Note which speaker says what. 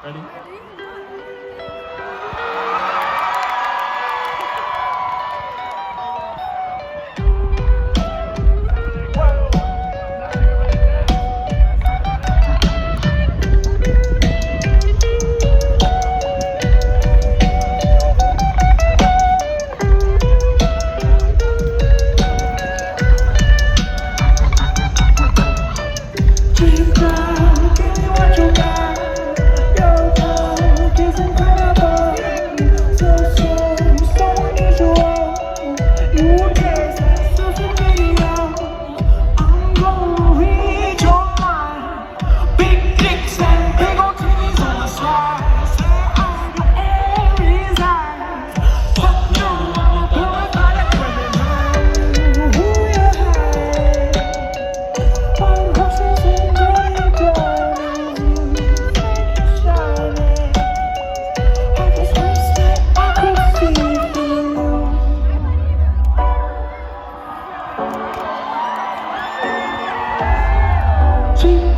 Speaker 1: Ready?
Speaker 2: Deep down, give me what you got. Your talk is incredible. So unusual. You taste like social video. I'm gonna read your mind. Big dicks and big old titties on the slide. Say I'm your Aries eyes. Fuck you, I'm a purified criminal. Who you hide? One horses and dirty diamonds. Shining. I just wish that I could see through you.